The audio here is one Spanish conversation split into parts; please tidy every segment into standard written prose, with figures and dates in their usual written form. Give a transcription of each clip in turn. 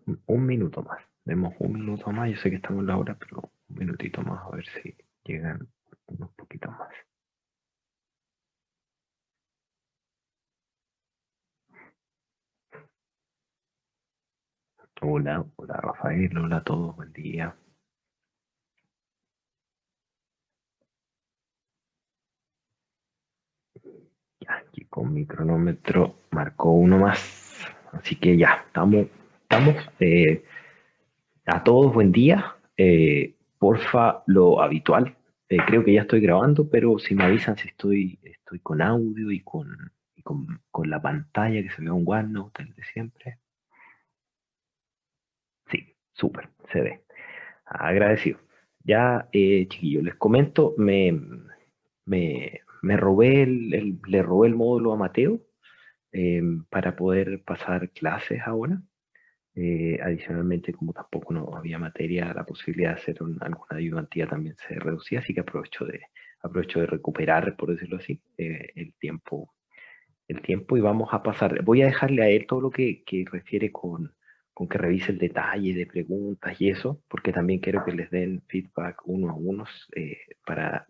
Un minuto más. Demos un minuto más. Yo sé que estamos en la hora, pero un minutito más a ver si llegan unos poquitos más. Hola, hola Rafael, hola a todos, buen día. Ya, aquí con mi cronómetro marcó uno más. Así que ya, estamos. A todos, buen día. Porfa, lo habitual. Creo que ya estoy grabando, pero si me avisan si estoy con audio y con la pantalla que se ve un OneNote, el de siempre. Sí, súper, se ve. Agradecido. Ya, chiquillos, les comento, me robé le robé el módulo a Mateo para poder pasar clases ahora. Adicionalmente, como tampoco no había materia, la posibilidad de hacer alguna ayudantía también se reducía, así que aprovecho de recuperar, por decirlo así, el tiempo y vamos a pasar. Voy a dejarle a él todo lo que refiere con que revise el detalle de preguntas y eso, porque también quiero que les den feedback uno a unos para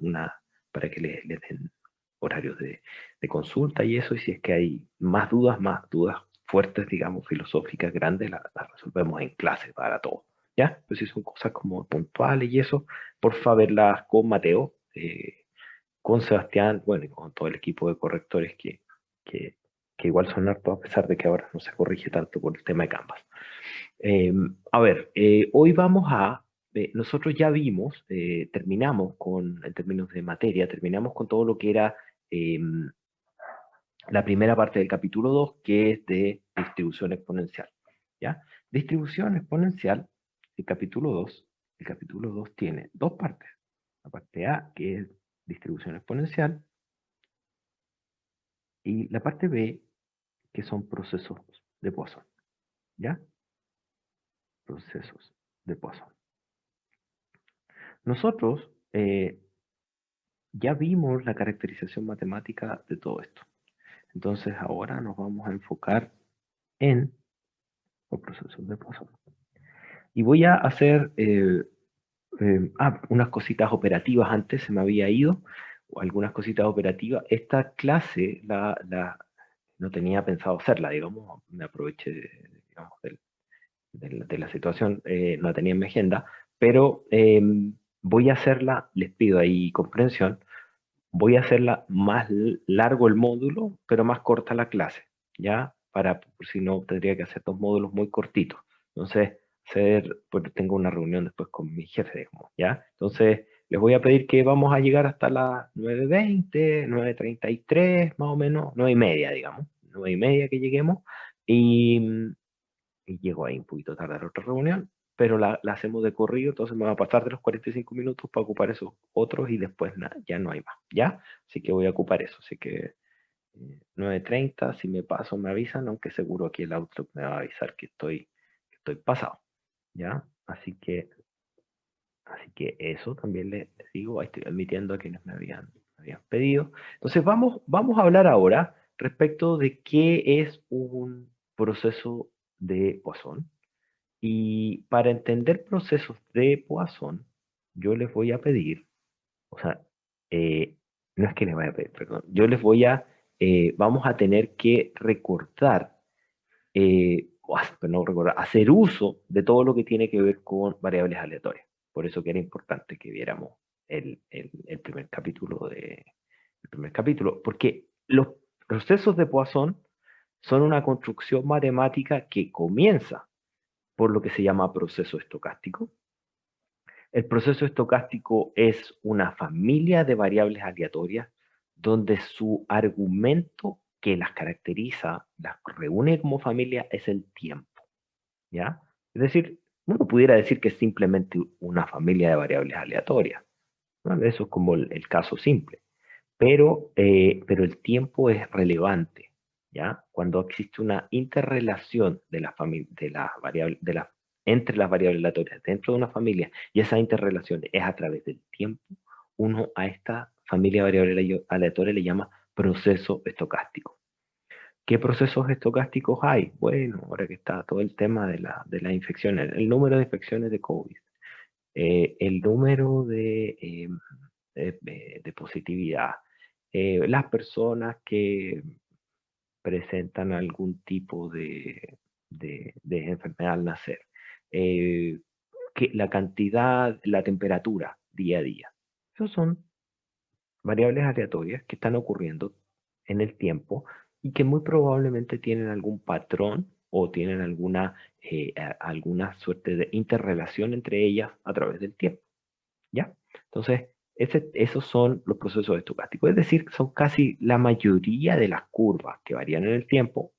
que les den horarios de consulta y eso, y si es que hay más dudas fuertes, digamos, filosóficas grandes, las resolvemos en clase para todos. ¿Ya? Pues si son cosas como puntuales y eso, por favor, verlas con Mateo, con Sebastián, bueno, y con todo el equipo de correctores que, que igual son hartos a pesar de que ahora no se corrige tanto por el tema de Canvas. A ver, hoy nosotros ya vimos, en términos de materia, terminamos con todo lo que era eh, la primera parte del capítulo 2, que es de distribución exponencial. ¿Ya? Distribución exponencial, el capítulo 2 tiene dos partes. La parte A, que es distribución exponencial, y la parte B, que son procesos de Poisson. ¿Ya? Procesos de Poisson. Nosotros ya vimos la caracterización matemática de todo esto. Entonces ahora nos vamos a enfocar en los procesos de Poisson. Y voy a hacer unas cositas operativas antes, se me había ido, o algunas cositas operativas. Esta clase no tenía pensado hacerla, digamos, me aproveché digamos, de la situación, no la tenía en mi agenda, pero voy a hacerla, les pido ahí comprensión, voy a hacerla más largo el módulo, pero más corta la clase, ¿ya? Por si no, tendría que hacer dos módulos muy cortitos. Entonces, pues tengo una reunión después con mi jefe, digamos, ¿ya? Entonces, les voy a pedir que vamos a llegar hasta las 9:20, 9:33, más o menos, 9:30, digamos, 9:30 que lleguemos, y, y llego ahí un poquito tarde a la otra reunión, pero la hacemos de corrido, entonces me va a pasar de los 45 minutos para ocupar esos otros y después ya no hay más, ¿ya? Así que voy a ocupar eso, así que 9:30, si me paso me avisan, aunque seguro aquí el Outlook me va a avisar que estoy pasado, ¿ya? Así que eso también les digo, ahí estoy admitiendo a quienes me habían pedido. Entonces vamos a hablar ahora respecto de qué es un proceso de Poisson. Y para entender procesos de Poisson, yo les voy a pedir, o sea, eh, no es que les vaya a pedir, perdón, vamos a tener que recortar, no recordar, hacer uso de todo lo que tiene que ver con variables aleatorias. Por eso que era importante que viéramos el primer capítulo, porque los procesos de Poisson son una construcción matemática que comienza por lo que se llama proceso estocástico. El proceso estocástico es una familia de variables aleatorias donde su argumento que las caracteriza, las reúne como familia, es el tiempo, ¿ya? Es decir, uno pudiera decir que es simplemente una familia de variables aleatorias, ¿no? Eso es como el caso simple, pero el tiempo es relevante, ¿ya? Cuando existe una interrelación entre las variables aleatorias dentro de una familia y esa interrelación es a través del tiempo, uno a esta familia de variables aleatorias le llama proceso estocástico. ¿Qué procesos estocásticos hay? Bueno, ahora que está todo el tema de las infecciones, el número de infecciones de COVID, el número de positividad, las personas que presentan algún tipo de enfermedad al nacer, eh, la cantidad, la temperatura día a día. Esos son variables aleatorias que están ocurriendo en el tiempo y que muy probablemente tienen algún patrón o tienen alguna suerte de interrelación entre ellas a través del tiempo. ¿Ya? Entonces, esos son los procesos estocásticos. Es decir, son casi la mayoría de las curvas que varían en el tiempo,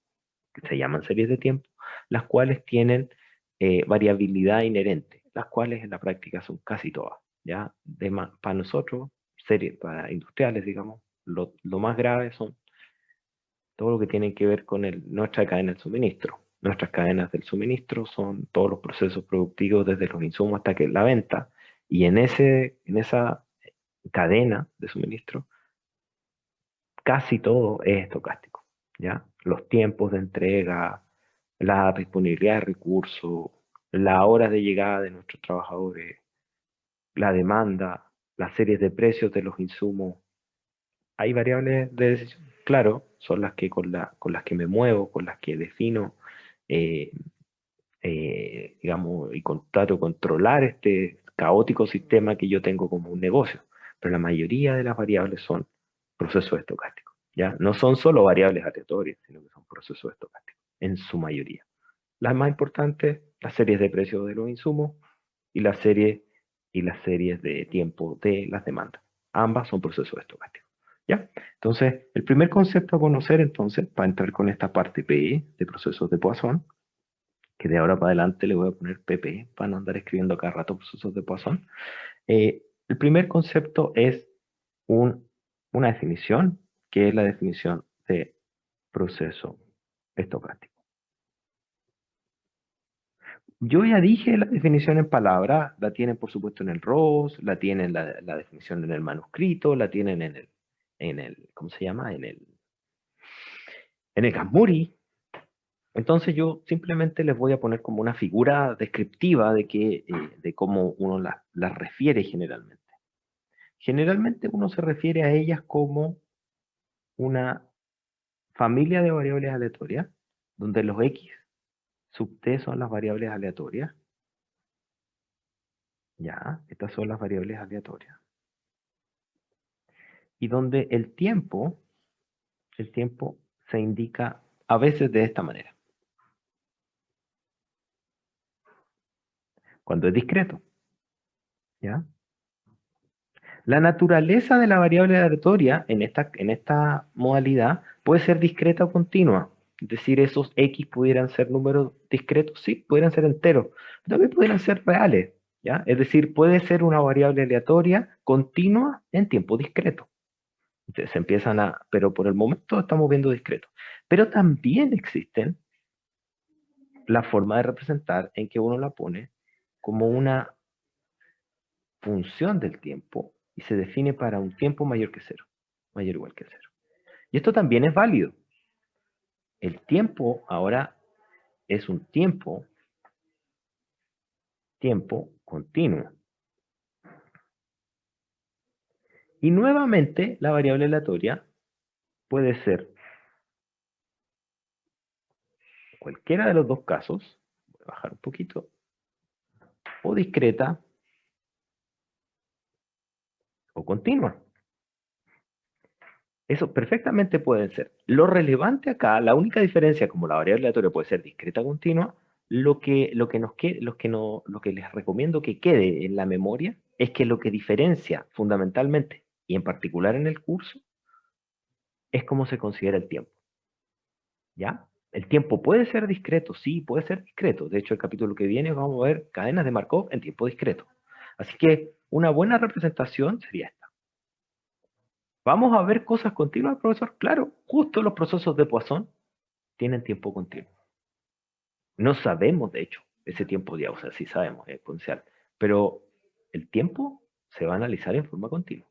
que se llaman series de tiempo, las cuales tienen variabilidad inherente, las cuales en la práctica son casi todas. ¿Ya? Para nosotros, series, para industriales, digamos, lo más grave son todo lo que tiene que ver con nuestra cadena de suministro. Nuestras cadenas del suministro son todos los procesos productivos desde los insumos hasta que la venta. Y en esa cadena de suministro, casi todo es estocástico. ¿Ya? Los tiempos de entrega, la disponibilidad de recursos, las horas de llegada de nuestros trabajadores, la demanda, las series de precios de los insumos. Hay variables de decisión, claro, son las que con las que me muevo, con las que defino, eh, digamos, y trato de controlar este caótico sistema que yo tengo como un negocio. Pero la mayoría de las variables son procesos estocásticos, ¿ya? No son solo variables aleatorias, sino que son procesos estocásticos, en su mayoría. Las más importantes, las series de precios de los insumos y las series de tiempo de las demandas. Ambas son procesos estocásticos. ¿Ya? Entonces, el primer concepto a conocer, entonces, para entrar con esta parte PE de procesos de Poisson, que de ahora para adelante le voy a poner PP para no andar escribiendo cada rato procesos de Poisson. El primer concepto es una definición, que es la definición de proceso estocástico. Yo ya dije la definición en palabras, la tienen por supuesto en el ROS, la tienen la definición en el manuscrito, la tienen ¿cómo se llama? En el Gazmuri. Entonces yo simplemente les voy a poner como una figura descriptiva de cómo uno las refiere generalmente. Generalmente uno se refiere a ellas como una familia de variables aleatorias, donde los X sub t son las variables aleatorias. Ya, estas son las variables aleatorias. Y donde el tiempo se indica a veces de esta manera. Cuando es discreto. ¿Ya? La naturaleza de la variable aleatoria en esta modalidad puede ser discreta o continua. Es decir, esos X pudieran ser números discretos, sí, pudieran ser enteros, pero también pudieran ser reales. ¿Ya? Es decir, puede ser una variable aleatoria continua en tiempo discreto. Entonces, pero por el momento estamos viendo discreto. Pero también existen la forma de representar en que uno la pone como una función del tiempo y se define para un tiempo mayor que cero, mayor o igual que cero. Y esto también es válido. El tiempo ahora es un tiempo continuo. Y nuevamente la variable aleatoria puede ser cualquiera de los dos casos, voy a bajar un poquito, o discreta o continua. Eso perfectamente pueden ser. Lo relevante acá, la única diferencia, como la variable aleatoria puede ser discreta o continua, lo que les recomiendo que quede en la memoria es que lo que diferencia fundamentalmente, y en particular en el curso, es cómo se considera el tiempo. ¿Ya? El tiempo puede ser discreto, sí, puede ser discreto. De hecho, el capítulo que viene vamos a ver cadenas de Markov en tiempo discreto. Así que una buena representación sería esta. ¿Vamos a ver cosas continuas, profesor? Claro, justo los procesos de Poisson tienen tiempo continuo. No sabemos, de hecho, ese tiempo ya, o sea, sí sabemos, es exponencial, pero el tiempo se va a analizar en forma continua.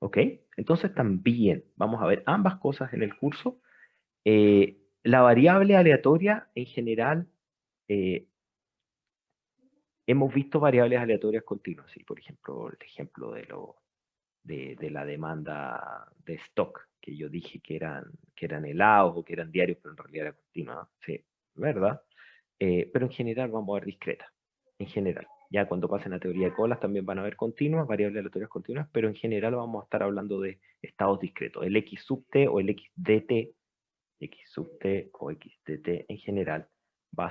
¿Ok? Entonces también vamos a ver ambas cosas en el curso. la variable aleatoria, en general, hemos visto variables aleatorias continuas. ¿Sí? Por ejemplo, el ejemplo de la demanda de stock, que yo dije que eran helados o que eran diarios, pero en realidad era continua. Sí, ¿verdad? Pero en general vamos a ver discretas. En general. Ya cuando pasen a teoría de colas también van a haber continuas, variables aleatorias continuas, pero en general vamos a estar hablando de estados discretos. El x sub t o el x dt, x sub t o x dt en general va a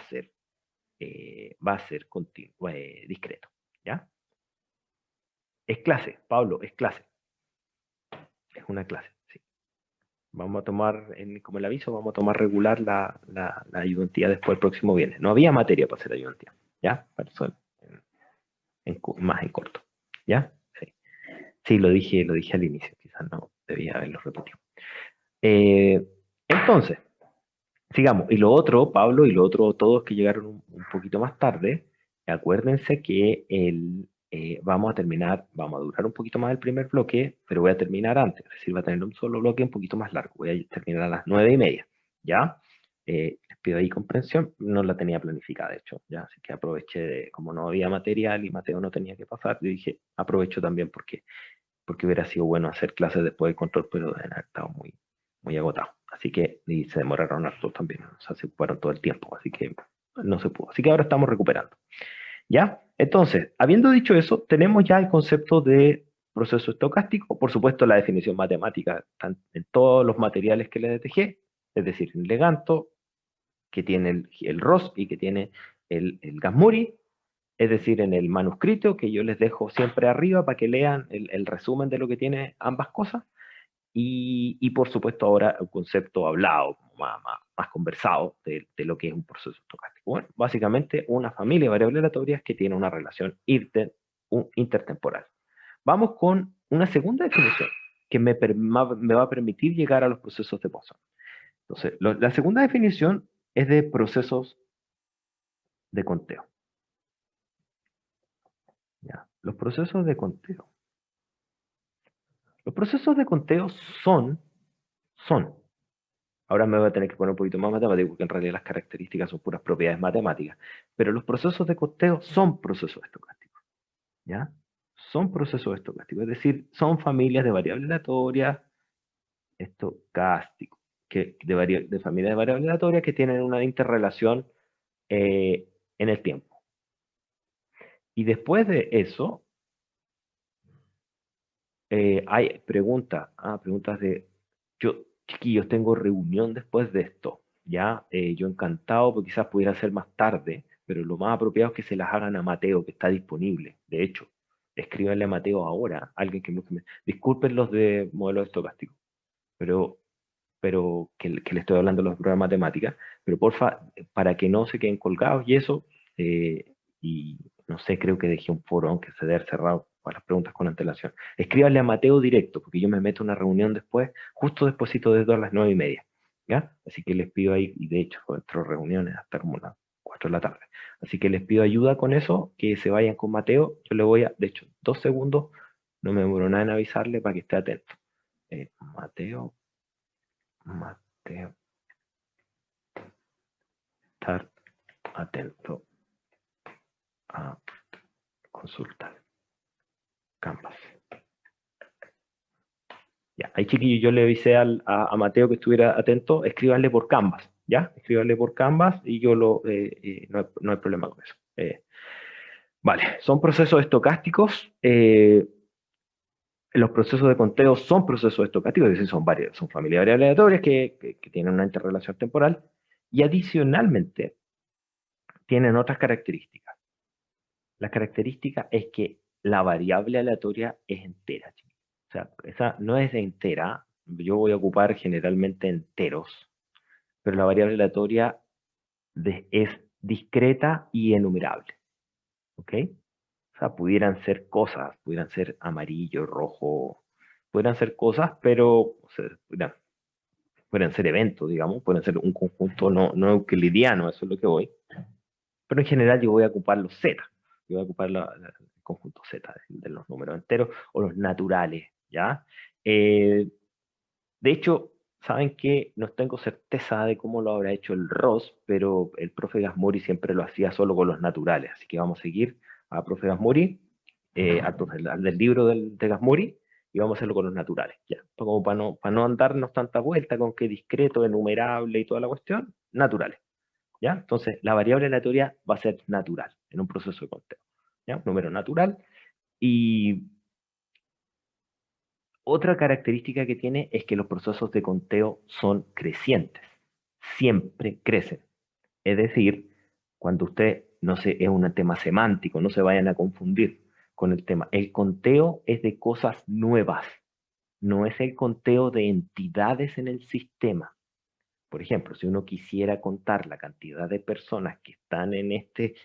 ser continuo, discreto. ¿Ya? Es clase, Pablo, es clase. Es una clase, sí. Vamos a tomar, como el aviso, vamos a tomar regular la ayudantía después el próximo viernes. No había materia para hacer ayudantía, ¿ya? Para eso más en corto, ¿ya? Sí, sí lo dije al inicio, quizás no debía haberlo repetido. Entonces, sigamos. Y lo otro, Pablo, y lo otro, todos que llegaron un poquito más tarde, acuérdense que vamos a terminar, vamos a durar un poquito más el primer bloque, pero voy a terminar antes, es decir, va a tener un solo bloque un poquito más largo. Voy a terminar a las 9:30, ¿ya? Les pido ahí comprensión, no la tenía planificada, de hecho, ¿ya? Así que aproveché, como no había material y Mateo no tenía que pasar, yo dije, aprovecho también porque hubiera sido bueno hacer clases después del control, pero deben haber estado muy agotados. Así que, y se demoraron harto también, o sea, se ocuparon todo el tiempo, así que no se pudo. Así que ahora estamos recuperando. ¿Ya? Entonces, habiendo dicho eso, tenemos ya el concepto de proceso estocástico, por supuesto la definición matemática en todos los materiales que les dejé, es decir, en Leganto, que tiene el ROS y que tiene el Gasmuri, es decir, en el manuscrito que yo les dejo siempre arriba para que lean el resumen de lo que tiene ambas cosas, y por supuesto ahora un concepto hablado, más conversado de lo que es un proceso estocástico. Bueno, básicamente una familia de variables aleatorias que tiene una relación intertemporal. Vamos con una segunda definición que me va a permitir llegar a los procesos de Poisson. Entonces, la segunda definición es de procesos de conteo. ¿Ya? Los procesos de conteo. Los procesos de conteo son, ahora me voy a tener que poner un poquito más matemático, porque en realidad las características son puras propiedades matemáticas, pero los procesos de conteo son procesos estocásticos, ¿ya? Son procesos estocásticos, es decir, son familias de variables aleatorias estocásticos, de familias de variables aleatorias que tienen una interrelación en el tiempo. Y después de eso, hay preguntas de, chiquillos, tengo reunión después de esto, ¿ya? Yo encantado, porque quizás pudiera ser más tarde, pero lo más apropiado es que se las hagan a Mateo, que está disponible. De hecho, escríbanle a Mateo ahora, alguien disculpen los de modelos estocásticos, pero, que le estoy hablando de los programas de matemáticas, pero porfa, para que no se queden colgados y eso, y no sé, creo que dejé un foro, aunque se debe haber cerrado para las preguntas con antelación. Escríbanle a Mateo directo, porque yo me meto en una reunión después, justo despuésito de 2 a las 9:30, ¿ya? Así que les pido ahí, y de hecho, nuestras reuniones hasta como las 4 de la tarde. Así que les pido ayuda con eso, que se vayan con Mateo. Yo le voy a, de hecho, 2 segundos, no me demoro nada en avisarle para que esté atento. Mateo, estar atento a consultar Canvas. Ya, ahí chiquillos, yo le avisé a Mateo que estuviera atento, escríbanle por Canvas, ¿ya? Escríbanle por Canvas y yo no hay problema con eso. Vale, son procesos estocásticos. Los procesos de conteo son procesos estocásticos, es decir, son familias de variables aleatorias que tienen una interrelación temporal y adicionalmente tienen otras características. La característica es que la variable aleatoria es entera, chicos. O sea, esa no es entera, yo voy a ocupar generalmente enteros, pero la variable aleatoria es discreta y enumerable. ¿Ok? O sea, pudieran ser cosas, pudieran ser amarillo, rojo, pudieran ser cosas, pero o sea, pudieran ser eventos, digamos, pueden ser un conjunto no euclidiano, eso es lo que voy. Pero en general yo voy a ocupar los Z, yo voy a ocupar el conjunto Z de los números enteros o los naturales, ¿ya? De hecho, Saben que no tengo certeza de cómo lo habrá hecho el Ross, pero el profe Gasmuri siempre lo hacía solo con los naturales. Así que vamos a seguir a profe Gasmuri, al del libro de Gasmuri, y vamos a hacerlo con los naturales. Ya. Como para no andarnos tanta vuelta con que discreto, enumerable y toda la cuestión, naturales. ¿Ya? Entonces, la variable aleatoria va a ser natural en un proceso de conteo. ¿Ya? Un número natural. Y otra característica que tiene es que los procesos de conteo son crecientes. Siempre crecen. Es decir, cuando usted, no sé, es un tema semántico, no se vayan a confundir con el tema. El conteo es de cosas nuevas, no es el conteo de entidades en el sistema. Por ejemplo, si uno quisiera contar la cantidad de personas que están en este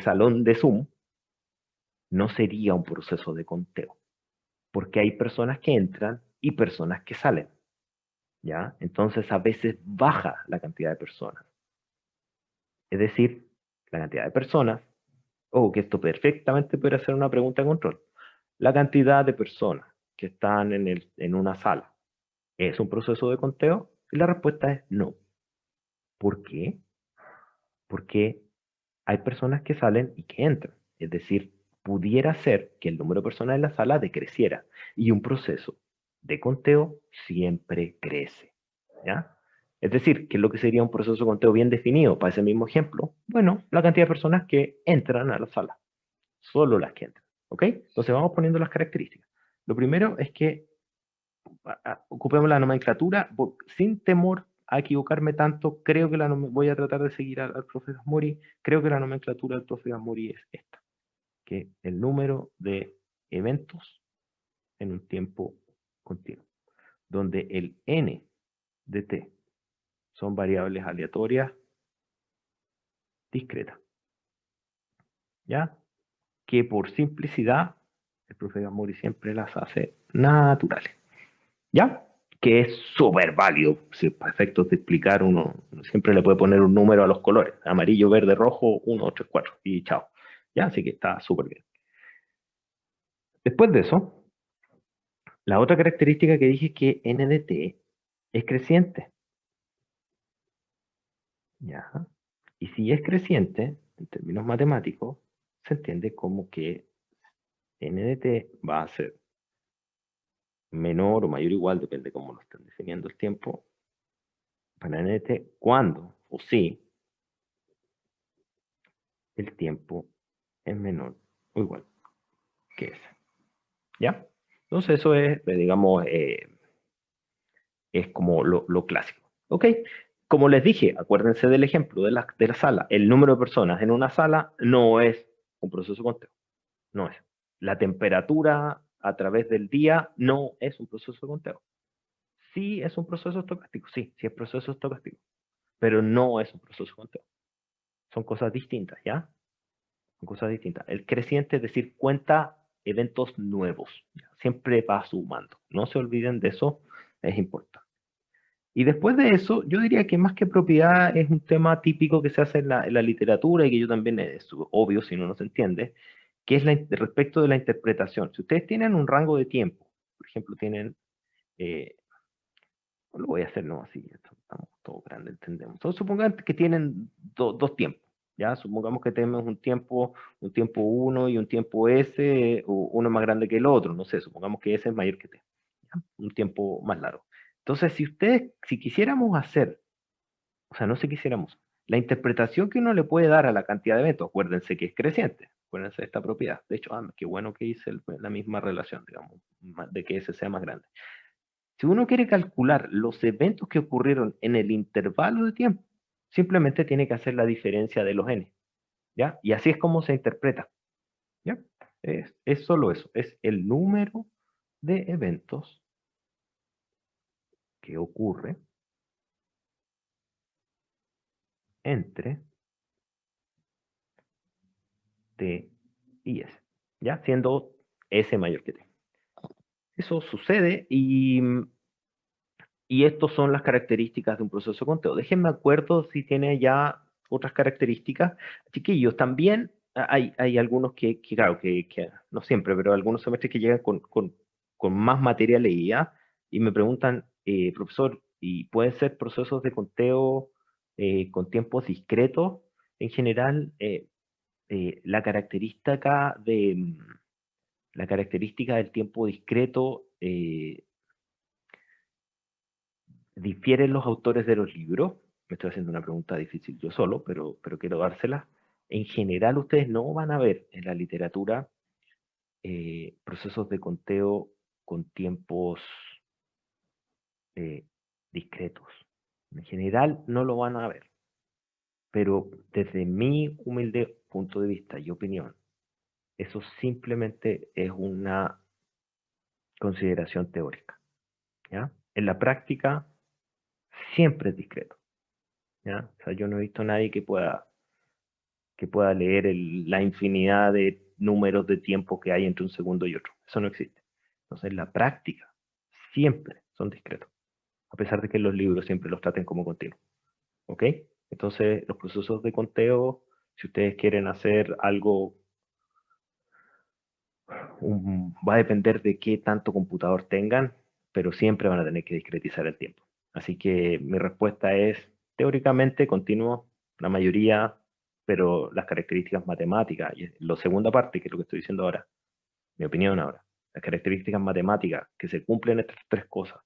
salón de Zoom, no sería un proceso de conteo, porque hay personas que entran y personas que salen, ¿ya? Entonces a veces baja la cantidad de personas. Es decir, la cantidad de personas, o que esto perfectamente puede ser una pregunta de control, la cantidad de personas que están en una sala, ¿es un proceso de conteo? Y la respuesta es no. ¿Por qué? Porque hay personas que salen y que entran. Es decir, pudiera ser que el número de personas en la sala decreciera y un proceso de conteo siempre crece. ¿Ya? Es decir, ¿qué es lo que sería un proceso de conteo bien definido para ese mismo ejemplo? Bueno, la cantidad de personas que entran a la sala. Solo las que entran. ¿Ok? Entonces vamos poniendo las características. Lo primero es que ocupemos la nomenclatura sin temor a equivocarme tanto. Creo que voy a tratar de seguir al profe Gasmuri. Creo que la nomenclatura del profe Gasmuri es esta, que el número de eventos en un tiempo continuo, donde el n de t son variables aleatorias discretas, ¿ya? Que por simplicidad el profe Gasmuri siempre las hace naturales. ¿Ya? Que es súper válido. Si para efectos de explicar, uno siempre le puede poner un número a los colores. Amarillo, verde, rojo, 1, 2, 3, 4. Y chao. ¿Ya? Así que está súper bien. Después de eso, la otra característica que dije es que n de t es creciente. ¿Ya? Y si es creciente, en términos matemáticos, se entiende como que n de t va a ser menor o mayor o igual, depende de cómo lo estén definiendo el tiempo, para n de t cuando o si el tiempo es menor o igual que ese. ¿Ya? Entonces eso es, digamos, es como lo clásico. ¿Ok? Como les dije, acuérdense del ejemplo de la sala. El número de personas en una sala no es un proceso de conteo. No es. La temperatura a través del día no es un proceso de conteo. Sí es un proceso estocástico, sí es proceso estocástico, pero no es un proceso de conteo. Son cosas distintas, ¿ya? Son cosas distintas. El creciente, es decir, cuenta eventos nuevos. Siempre va sumando. No se olviden de eso, es importante. Y después de eso, yo diría que más que propiedad es un tema típico que se hace en la literatura y que yo también es obvio si no se entiende, que es respecto de la interpretación. Si ustedes tienen un rango de tiempo, por ejemplo, tienen, eh, lo voy a hacer no así, estamos todos grandes, entendemos. Entonces, supongan que tienen dos tiempos. ¿Ya? Supongamos que tenemos un tiempo 1 y un tiempo S, o uno más grande que el otro, no sé, supongamos que S es mayor que T, ¿ya? Un tiempo más largo. Entonces, si quisiéramos hacer, o sea, no si quisiéramos, la interpretación que uno le puede dar a la cantidad de eventos, acuérdense que es creciente, acuérdense de esta propiedad. De hecho, qué bueno que hice la misma relación, digamos, de que S sea más grande. Si uno quiere calcular los eventos que ocurrieron en el intervalo de tiempo, simplemente tiene que hacer la diferencia de los n, ¿ya? Y así es como se interpreta, ¿ya? Es solo eso, es el número de eventos que ocurre entre t y s, ¿ya? Siendo s mayor que t. Eso sucede y estas son las características de un proceso de conteo. Déjenme acuerdo si tiene ya otras características. Chiquillos, también hay algunos claro, que no siempre, pero algunos semestres que llegan con más materia leída y me preguntan, profesor, y pueden ser procesos de conteo con tiempos discretos. En general, la característica del tiempo discreto difiere en los autores de los libros. Me estoy haciendo una pregunta difícil yo solo, pero quiero dársela. En general, ustedes no van a ver en la literatura procesos de conteo con tiempos discretos. En general, no lo van a ver. Pero desde mi humilde punto de vista y opinión, eso simplemente es una consideración teórica, ¿ya? En la práctica, siempre es discreto, ¿ya? O sea, yo no he visto a nadie que pueda leer la infinidad de números de tiempo que hay entre un segundo y otro. Eso no existe. Entonces, en la práctica, siempre son discretos, a pesar de que los libros siempre los traten como continuos. ¿Ok? Entonces, los procesos de conteo, si ustedes quieren hacer algo, va a depender de qué tanto computador tengan, pero siempre van a tener que discretizar el tiempo. Así que mi respuesta es, teóricamente, continuo, la mayoría, pero las características matemáticas, y la segunda parte, que es lo que estoy diciendo ahora, mi opinión ahora, las características matemáticas que se cumplen estas tres cosas,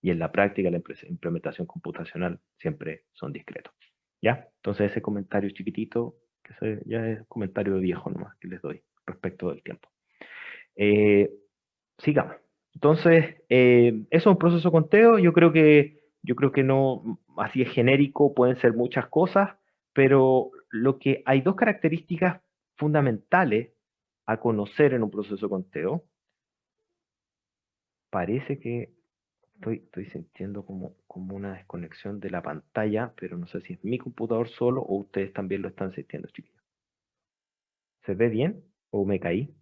y en la práctica la implementación computacional siempre son discretos. ¿Ya? Entonces ese comentario chiquitito, ya es comentario viejo nomás que les doy respecto del tiempo. Sigamos. Entonces, eso es un proceso de conteo. Yo creo que no, así es genérico, pueden ser muchas cosas, pero hay dos características fundamentales a conocer en un proceso de conteo. Parece que estoy sintiendo como una desconexión de la pantalla, pero no sé si es mi computador solo o ustedes también lo están sintiendo, chiquillos. ¿Se ve bien o me caí?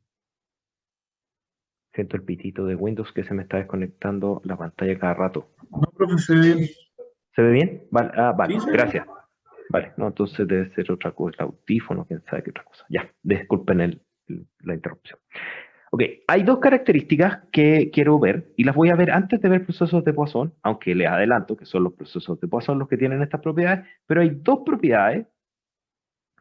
Siento el pitito de Windows que se me está desconectando la pantalla cada rato. No, profe, se ve bien. ¿Se ve bien? Vale, vale, Sí, se ve bien. gracias. Vale, no, entonces debe ser otra cosa, el audífono, quién sabe qué otra cosa. Ya, disculpen la interrupción. Ok, hay dos características que quiero ver y las voy a ver antes de ver procesos de Poisson, aunque les adelanto que son los procesos de Poisson los que tienen estas propiedades, pero hay dos propiedades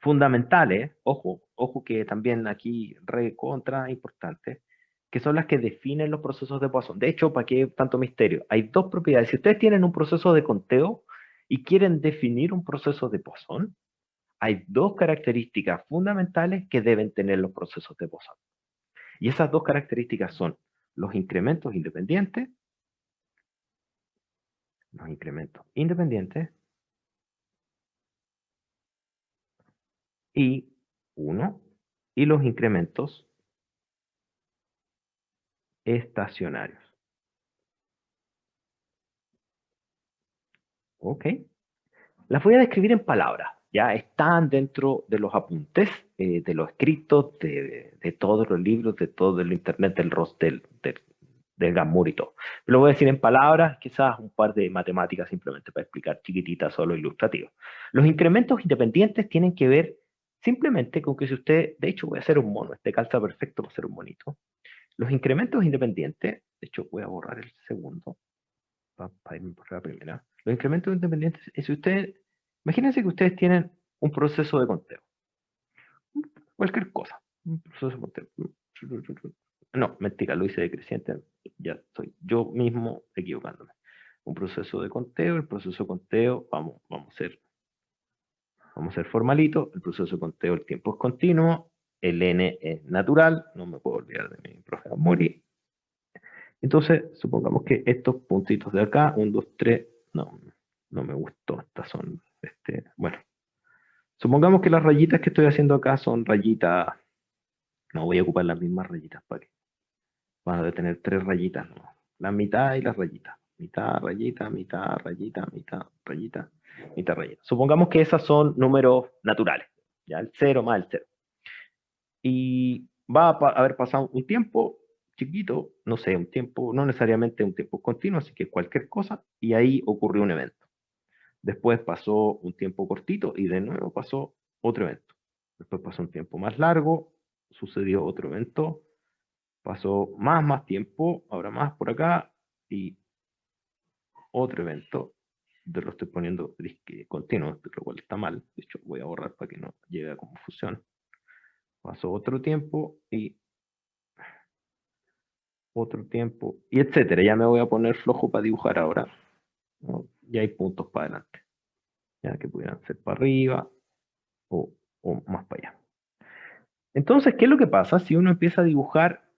fundamentales, ojo que también aquí recontra importante, que son las que definen los procesos de Poisson. De hecho, ¿para qué tanto misterio? Hay dos propiedades. Si ustedes tienen un proceso de conteo y quieren definir un proceso de Poisson, hay dos características fundamentales que deben tener los procesos de Poisson. Y esas dos características son los incrementos independientes, y uno, y los incrementos estacionarios. ¿Ok? Las voy a describir en palabras. Ya están dentro de los apuntes, de los escritos, de todos los libros, de todo el internet, del Gamur y todo. Lo voy a decir en palabras, quizás un par de matemáticas simplemente para explicar chiquititas, solo ilustrativas. Los incrementos independientes tienen que ver simplemente con que si usted, de hecho voy a hacer un mono, este calza perfecto para hacer un monito. Los incrementos independientes, de hecho voy a borrar el segundo, para irme por la primera. Los incrementos independientes, si ustedes, imagínense que ustedes tienen un proceso de conteo, cualquier cosa, un proceso de conteo. No, mentira, lo hice decreciente, ya estoy yo mismo equivocándome. Un proceso de conteo, el proceso de conteo, vamos a ser formalitos, el proceso de conteo, el tiempo es continuo, el n es natural, no me puedo olvidar de mi profe Mori. Entonces, supongamos que estos puntitos de acá, 1, 2, 3, no me gustó, estas son, bueno, supongamos que las rayitas que estoy haciendo acá son rayitas, no voy a ocupar las mismas rayitas para que van a tener tres rayitas, ¿no? La mitad y las rayitas, mitad, rayita, mitad, rayita, mitad, rayita, mitad, rayita. Supongamos que esas son números naturales, ya el 0 más el 0. Y va a haber pasado un tiempo chiquito, no sé, un tiempo, no necesariamente un tiempo continuo, así que cualquier cosa, y ahí ocurrió un evento. Después pasó un tiempo cortito y de nuevo pasó otro evento. Después pasó un tiempo más largo, sucedió otro evento, pasó más tiempo, ahora más por acá, y otro evento, lo estoy poniendo disque continuo, lo cual está mal, de hecho voy a borrar para que no llegue a confusión. Paso otro tiempo, y etcétera. Ya me voy a poner flojo para dibujar ahora, ¿no? Ya hay puntos para adelante, ya que pudieran ser para arriba o más para allá. Entonces, ¿qué es lo que pasa? Si uno empieza a dibujar,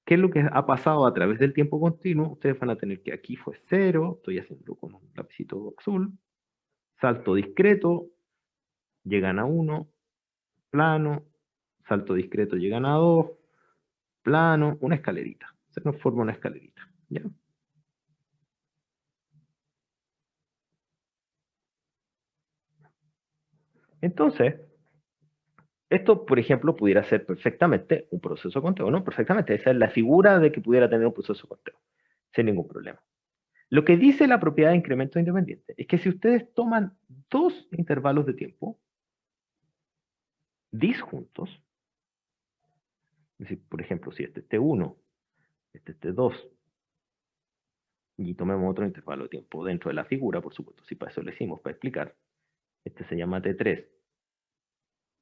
¿qué es lo que ha pasado a través del tiempo continuo? Ustedes van a tener que aquí fue 0, estoy haciendo con un lapicito azul, salto discreto, llegan a 1, plano, salto discreto, llegan a 2, plano, una escalerita. Se nos forma una escalerita, ¿ya? Entonces, esto, por ejemplo, pudiera ser perfectamente un proceso de conteo, ¿no? Perfectamente, esa es la figura de que pudiera tener un proceso de conteo, sin ningún problema. Lo que dice la propiedad de incremento independiente es que si ustedes toman dos intervalos de tiempo disjuntos, es decir, por ejemplo, si este es T1, este es T2, y tomemos otro intervalo de tiempo dentro de la figura, por supuesto, si para eso lo hicimos, para explicar, este se llama T3,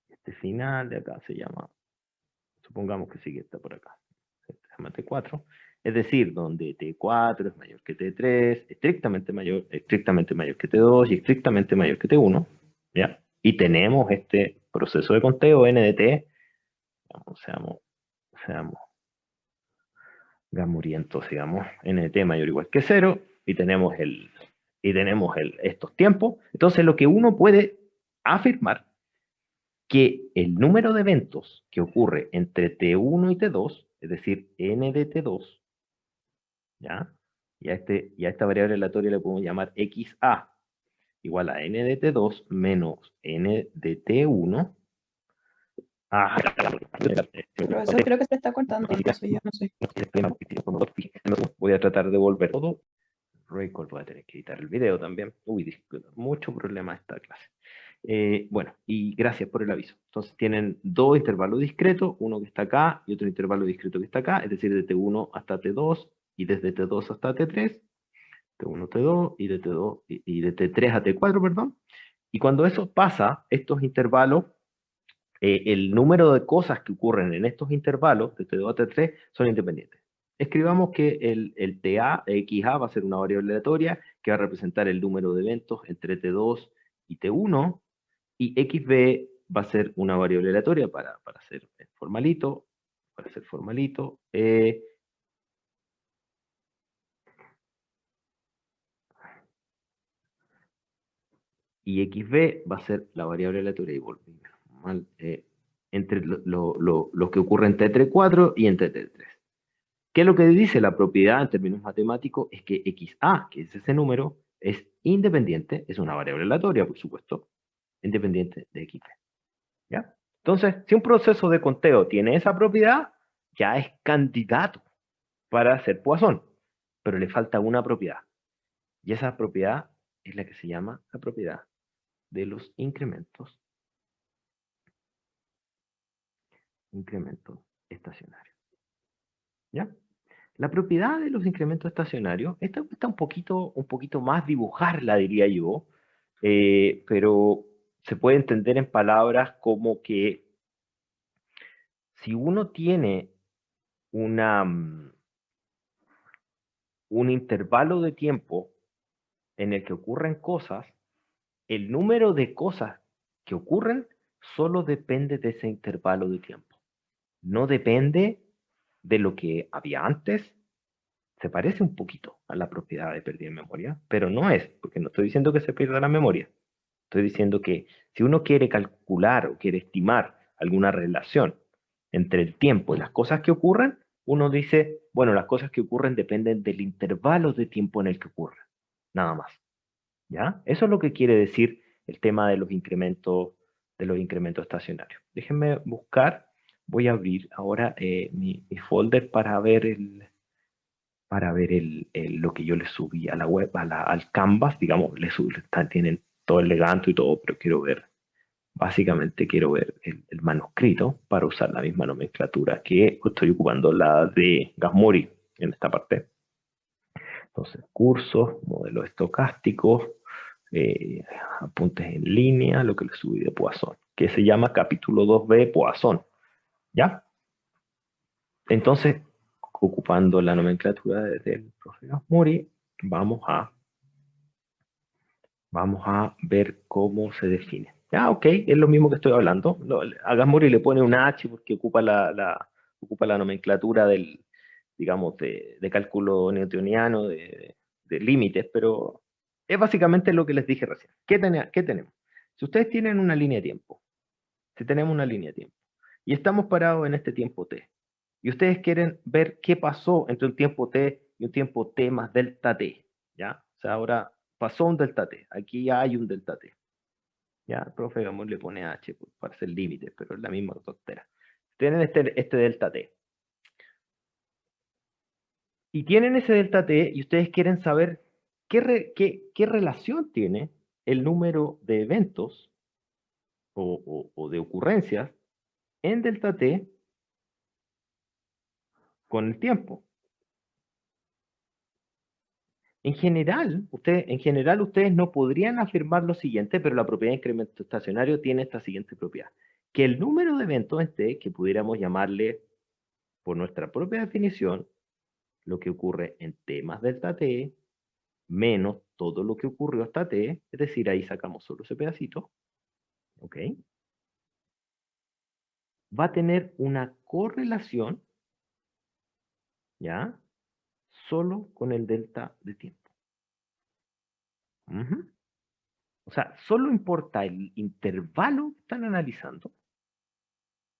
este final de acá se llama, supongamos que sigue esta por acá, este se llama T4, es decir, donde T4 es mayor que T3, estrictamente mayor que T2 y estrictamente mayor que T1, ¿ya? Y tenemos este proceso de conteo N de T, seamos gamurientos, digamos, N de T mayor o igual que 0, y tenemos estos tiempos. Entonces lo que uno puede afirmar que el número de eventos que ocurre entre T1 y T2, es decir, N de T2, ¿ya? Y a esta variable aleatoria le podemos llamar XA, igual a N de T2 menos N de T1. Profesor, creo que se está cortando, entonces yo no sé. Voy a tratar de volver todo. Record, voy a tener que editar el video también. Uy, mucho problema esta clase. Bueno, y gracias por el aviso. Entonces tienen dos intervalos discretos, uno que está acá y otro intervalo discreto que está acá, es decir, de T1 hasta T2 y desde T2 hasta T3, T1, T2 y de T2 y de T3 a T4, perdón. Y cuando eso pasa, estos intervalos, el número de cosas que ocurren en estos intervalos, de T2 a T3, son independientes. Escribamos que el TA, XA, va a ser una variable aleatoria que va a representar el número de eventos entre T2 y T1, y XB va a ser una variable aleatoria para ser formalito, y XB va a ser la variable aleatoria, y volví, mal, entre lo que ocurre entre T4 y entre T3. ¿Qué es lo que dice la propiedad en términos matemáticos? Es que XA, que es ese número, es independiente, es una variable aleatoria, por supuesto, independiente de XB. ¿Ya? Entonces, si un proceso de conteo tiene esa propiedad, ya es candidato para ser Poisson, pero le falta una propiedad. Y esa propiedad es la que se llama la propiedad de los incrementos estacionarios. ¿Ya? La propiedad de los incrementos estacionarios, esta está un poquito más dibujarla, diría yo, pero se puede entender en palabras como que si uno tiene un intervalo de tiempo en el que ocurren cosas, el número de cosas que ocurren solo depende de ese intervalo de tiempo. No depende de lo que había antes. Se parece un poquito a la propiedad de pérdida de memoria, pero no es, porque no estoy diciendo que se pierda la memoria. Estoy diciendo que si uno quiere calcular o quiere estimar alguna relación entre el tiempo y las cosas que ocurren, uno dice, bueno, las cosas que ocurren dependen del intervalo de tiempo en el que ocurren. Nada más. ¿Ya? Eso es lo que quiere decir el tema de los incrementos estacionarios. Déjenme buscar, voy a abrir ahora mi folder para ver lo que yo le subí a la web, al Canvas, digamos, tienen todo el leganto y todo, pero básicamente quiero ver el manuscrito para usar la misma nomenclatura que estoy ocupando, la de Gasmuri en esta parte. Entonces, cursos, modelos estocásticos, apuntes en línea, lo que le subí de Poisson, que se llama capítulo 2b Poisson, ¿ya? Entonces, ocupando la nomenclatura del profe Gasmuri, vamos a ver cómo se define. Ya, ok, es lo mismo que estoy hablando. A Gasmuri le pone una H porque ocupa la nomenclatura del, digamos, de cálculo newtoniano, de límites, pero es básicamente lo que les dije recién. ¿Qué tenemos? Si ustedes tienen una línea de tiempo, si tenemos una línea de tiempo, y estamos parados en este tiempo t, y ustedes quieren ver qué pasó entre un tiempo t y un tiempo t más delta t, ¿ya? O sea, ahora pasó un delta t, aquí ya hay un delta t. Ya, el profe Gamón le pone h para hacer límites, pero es la misma tontera. Tienen este delta t. Y tienen ese delta t y ustedes quieren saber qué relación tiene el número de eventos o de ocurrencias en delta t con el tiempo. En general, ustedes no podrían afirmar lo siguiente, pero la propiedad de incremento estacionario tiene esta siguiente propiedad. Que el número de eventos en t, que pudiéramos llamarle por nuestra propia definición, lo que ocurre en t más delta t, menos todo lo que ocurrió hasta t, es decir, ahí sacamos solo ese pedacito, ¿ok? Va a tener una correlación, ¿ya? Solo con el delta de tiempo. O sea, solo importa el intervalo que están analizando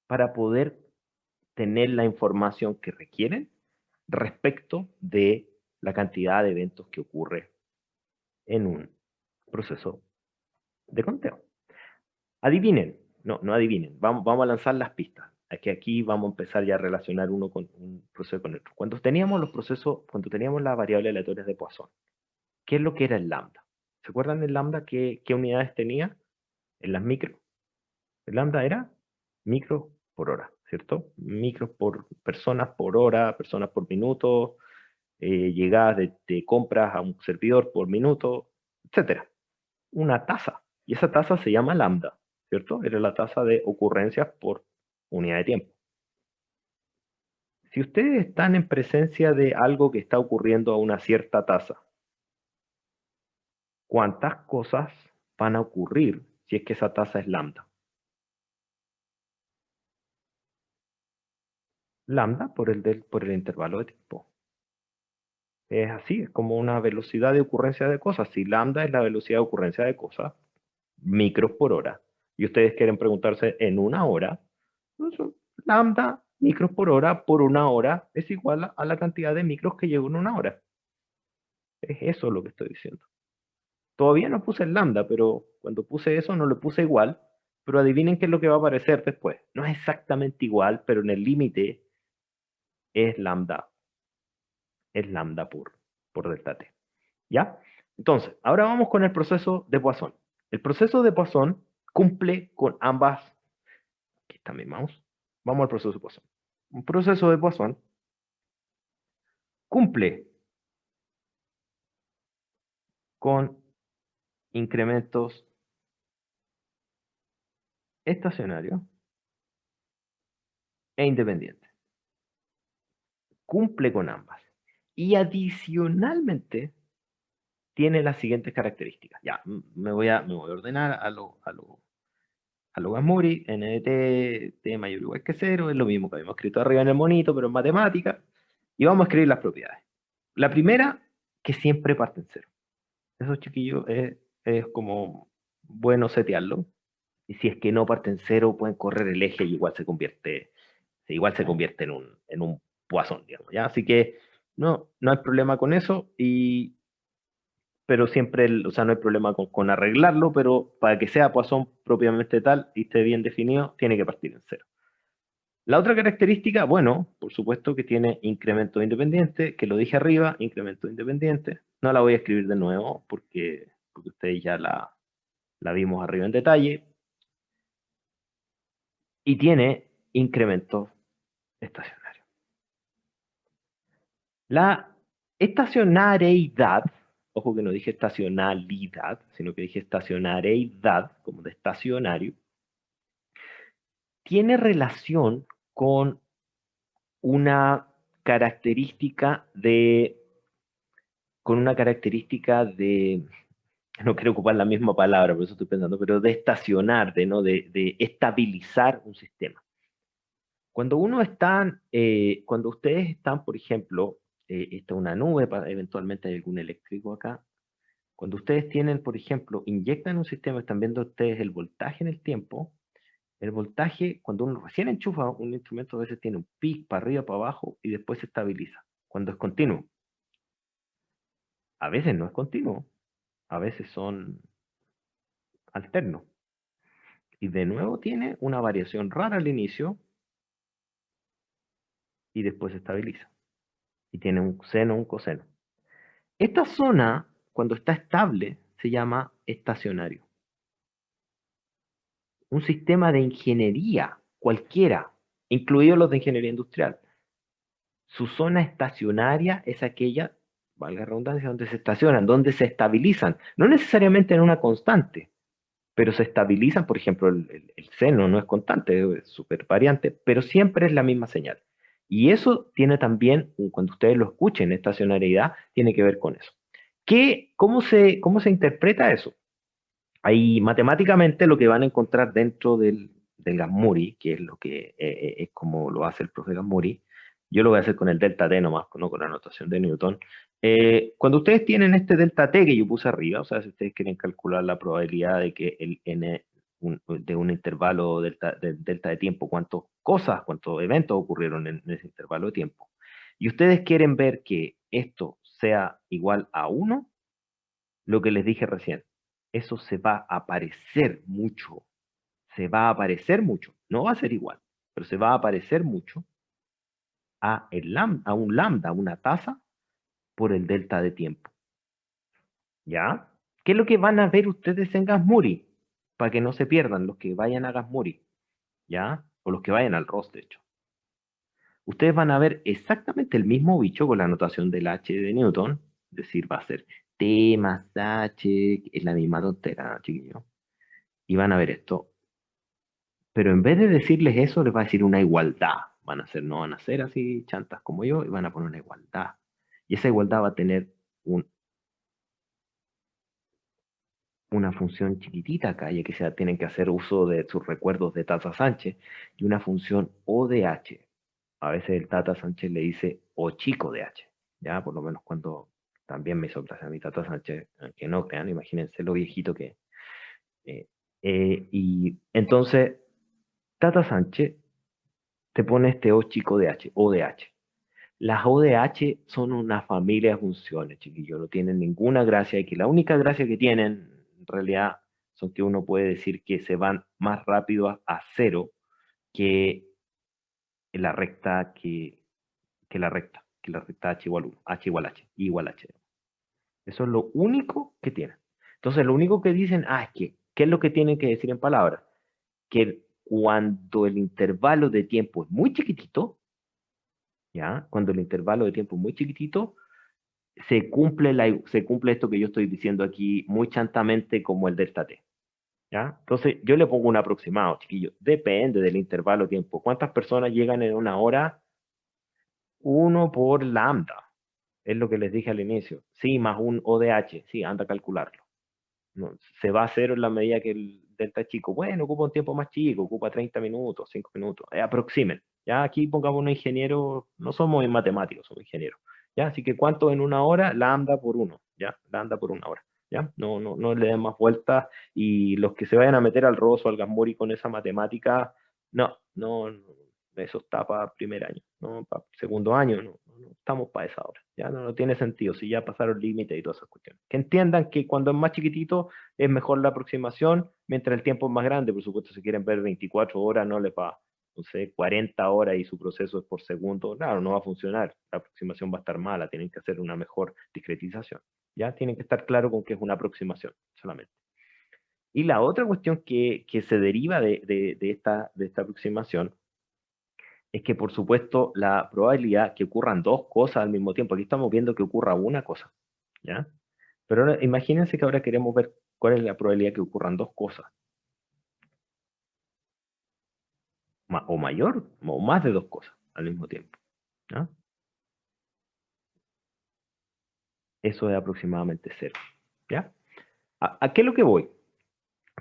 para poder tener la información que requieren respecto de la cantidad de eventos que ocurre en un proceso de conteo. Adivinen, no adivinen, vamos a lanzar las pistas. Es que aquí vamos a empezar ya a relacionar uno con un proceso con otro. Cuando teníamos las variables aleatorias de Poisson, ¿qué es lo que era el lambda? ¿Se acuerdan del lambda? ¿Qué unidades tenía en las micro? El lambda era micro por hora, ¿cierto? Micros por personas por hora, personas por minuto, llegadas de compras a un servidor por minuto, etcétera. Una tasa. Y esa tasa se llama lambda, ¿cierto? Era la tasa de ocurrencias por unidad de tiempo. Si ustedes están en presencia de algo que está ocurriendo a una cierta tasa, ¿cuántas cosas van a ocurrir si es que esa tasa es lambda? Lambda por el intervalo de tiempo. Es así, es como una velocidad de ocurrencia de cosas. Si lambda es la velocidad de ocurrencia de cosas, micros por hora, y ustedes quieren preguntarse en una hora, entonces, lambda micros por hora por una hora es igual a la cantidad de micros que llegó en una hora. Es eso lo que estoy diciendo. Todavía no puse el lambda, pero cuando puse eso no lo puse igual, pero adivinen qué es lo que va a aparecer después. No es exactamente igual, pero en el límite es lambda por delta t. ¿Ya? Entonces, ahora vamos con el proceso de Poisson. El proceso de Poisson cumple con ambas. Aquí está mi mouse. Vamos al proceso de Poisson. Un proceso de Poisson cumple con incrementos estacionarios e independientes. Cumple con ambas. Y adicionalmente tiene las siguientes características. Ya, me voy a ordenar a lo Gasmuri, NDT, T mayor o igual que 0, es lo mismo que habíamos escrito arriba en el monito, pero en matemática. Y vamos a escribir las propiedades. La primera, que siempre parte en 0. Eso, chiquillos, es como bueno setearlo. Y si es que no parte en 0, pueden correr el eje y igual se convierte en un Poisson, digamos, ¿ya? Así que no hay problema con eso, pero siempre, o sea, no hay problema con arreglarlo, pero para que sea Poisson propiamente tal y esté bien definido, tiene que partir en 0. La otra característica, bueno, por supuesto que tiene incremento independiente, que lo dije arriba, incremento independiente. No la voy a escribir de nuevo porque ustedes ya la vimos arriba en detalle. Y tiene incremento estacionario. La estacionareidad, ojo que no dije estacionalidad, sino que dije estacionareidad, como de estacionario, tiene relación con una característica de, no quiero ocupar la misma palabra, por eso estoy pensando, pero de estacionar, ¿no? De estabilizar un sistema. Cuando ustedes están, por ejemplo, esta es una nube, eventualmente hay algún eléctrico acá. Cuando ustedes tienen, por ejemplo, inyectan un sistema, están viendo ustedes el voltaje en el tiempo. El voltaje, cuando uno recién enchufa un instrumento, a veces tiene un pic para arriba, para abajo, y después se estabiliza. Cuando es continuo. A veces no es continuo. A veces son alternos. Y de nuevo tiene una variación rara al inicio, y después se estabiliza. Y tiene un seno, un coseno. Esta zona, cuando está estable, se llama estacionario. Un sistema de ingeniería, cualquiera, incluidos los de ingeniería industrial. Su zona estacionaria es aquella, valga la redundancia, donde se estacionan, donde se estabilizan. No necesariamente en una constante, pero se estabilizan, por ejemplo, el seno no es constante, es súper variante, pero siempre es la misma señal. Y eso tiene también, cuando ustedes lo escuchen, estacionariedad, tiene que ver con eso. ¿Cómo se interpreta eso? Ahí matemáticamente lo que van a encontrar dentro del Gamuri, que es lo que es como lo hace el profe Gamuri, yo lo voy a hacer con el delta T nomás, no con la notación de Newton. Cuando ustedes tienen este delta T que yo puse arriba, o sea, si ustedes quieren calcular la probabilidad de que el n de un intervalo delta de tiempo, cuántos eventos ocurrieron en ese intervalo de tiempo, y ustedes quieren ver que esto sea igual a 1, lo que les dije recién, eso se va a parecer mucho, no va a ser igual, pero se va a parecer mucho a un lambda, a una tasa, por el delta de tiempo. ¿Ya? ¿Qué es lo que van a ver ustedes en Gasmuri? Para que no se pierdan los que vayan a Gasmuri, ¿ya? O los que vayan al ROS, de hecho. Ustedes van a ver exactamente el mismo bicho con la notación del H de Newton, es decir, va a ser T más H, es la misma tontera, chiquillo. Y van a ver esto. Pero en vez de decirles eso, les va a decir una igualdad. No van a ser así chantas como yo, y van a poner una igualdad. Y esa igualdad va a tener una función chiquitita acá, ya que tienen que hacer uso de sus recuerdos de Tata Sánchez, y una función O de H. A veces el Tata Sánchez le dice O chico de H. Ya, por lo menos cuando también me hizo clase a mi Tata Sánchez, que no crean, imagínense lo viejito que es. Y entonces, Tata Sánchez te pone este O chico de H, O de H. Las O de H son una familia de funciones, chiquillos, no tienen ninguna gracia, y que la única gracia que tienen, en realidad, son que uno puede decir que se van más rápido a cero que la recta, que la recta H igual 1, H igual H, I igual H. Eso es lo único que tienen. Entonces, lo único que dicen, es que, ¿qué es lo que tienen que decir en palabras? Que cuando el intervalo de tiempo es muy chiquitito, ¿ya? Cuando el intervalo de tiempo es muy chiquitito, se cumple esto que yo estoy diciendo aquí muy chantamente como el delta t. ¿Ya? Entonces, yo le pongo un aproximado, chiquillo. Depende del intervalo de tiempo. ¿Cuántas personas llegan en una hora? 1 por lambda. Es lo que les dije al inicio. Sí, más un ODH. Sí, anda a calcularlo. No, se va a cero en la medida que el delta es chico. Bueno, ocupa un tiempo más chico, ocupa 30 minutos, 5 minutos. Aproximen. Ya aquí pongamos un ingeniero, no somos matemáticos, somos ingenieros. ¿Ya? Así que ¿cuánto en una hora? Lambda por 1. ¿Ya? Lambda por una hora. ¿Ya? No le den más vueltas, y los que se vayan a meter al Rosso, al Gambori con esa matemática, no, eso está para primer año, no para segundo año, no estamos para esa hora. Ya no tiene sentido si ya pasaron límites y todas esas cuestiones. Que entiendan que cuando es más chiquitito es mejor la aproximación, mientras el tiempo es más grande. Por supuesto, si quieren ver 24 horas, no les va, no sé, 40 horas y su proceso es por segundo, claro, no va a funcionar, la aproximación va a estar mala, tienen que hacer una mejor discretización. Ya tienen que estar claro con que es una aproximación solamente. Y la otra cuestión que se deriva de esta aproximación es que, por supuesto, la probabilidad que ocurran dos cosas al mismo tiempo, aquí estamos viendo que ocurra una cosa, ¿ya? Pero ahora imagínense que ahora queremos ver cuál es la probabilidad que ocurran dos cosas, o mayor, o más de dos cosas al mismo tiempo, ¿ya? Eso es aproximadamente cero, ¿ya? ¿A qué es lo que voy?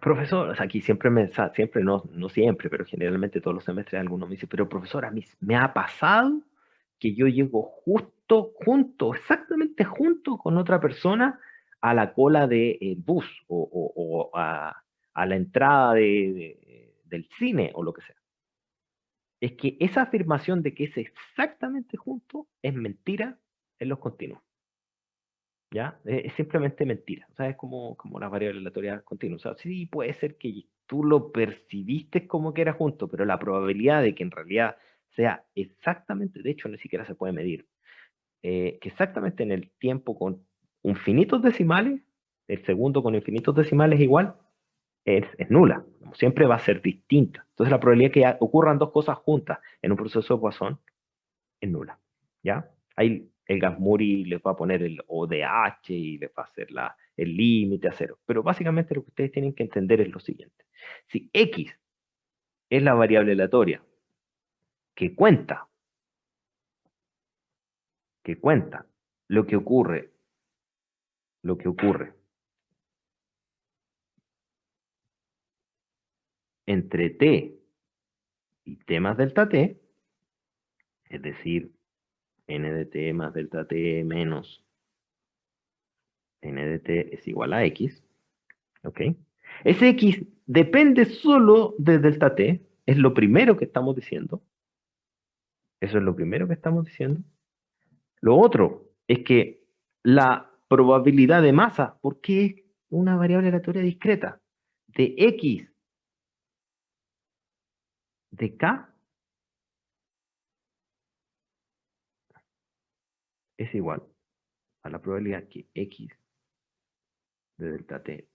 Profesor, o sea, aquí siempre siempre, no siempre, pero generalmente todos los semestres algunos me dicen, pero profesor, a mí me ha pasado que yo llego exactamente junto con otra persona a la cola del bus o a la entrada del cine o lo que sea. Es que esa afirmación de que es exactamente junto es mentira en los continuos. ¿Ya? Es simplemente mentira. O sea, es como la variable aleatoria continua. O sea, sí puede ser que tú lo percibiste como que era junto, pero la probabilidad de que en realidad sea exactamente, de hecho, ni siquiera se puede medir, que exactamente en el tiempo con infinitos decimales, el segundo con infinitos decimales igual, es nula. Siempre va a ser distinta. Entonces, la probabilidad que ocurran dos cosas juntas en un proceso de Poisson es nula. ¿Ya? Ahí el Gasmuri les va a poner el ODH y les va a hacer el límite a cero. Pero básicamente lo que ustedes tienen que entender es lo siguiente. Si X es la variable aleatoria que cuenta lo que ocurre entre t y t más delta t, es decir, n de t más delta t menos n de t es igual a x, ¿ok? Ese x depende solo de delta t, es lo primero que estamos diciendo. Eso es lo primero que estamos diciendo. Lo otro es que la probabilidad de masa, porque es una variable aleatoria discreta, de x de k es igual a la probabilidad que x de delta t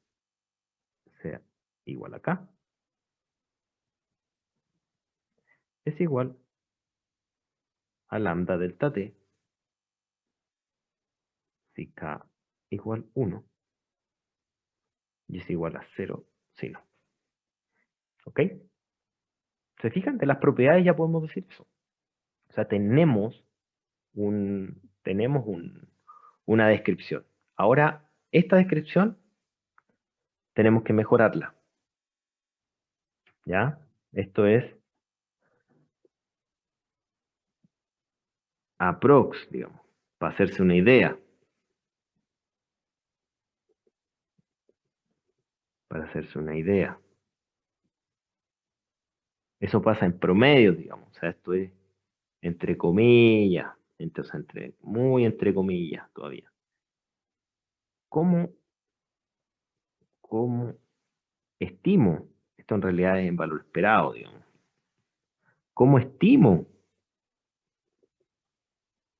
sea igual a k, es igual a lambda delta t si k igual 1 y es igual a 0 si no. ¿Ok? ¿Se fijan? De las propiedades ya podemos decir eso. O sea, tenemos una descripción. Ahora, esta descripción tenemos que mejorarla. ¿Ya? Esto es aprox, digamos, para hacerse una idea. Para hacerse una idea. Eso pasa en promedio, digamos. O sea, esto es entre comillas, entonces muy entre comillas todavía. ¿Cómo estimo? Esto en realidad es en valor esperado, digamos. ¿Cómo estimo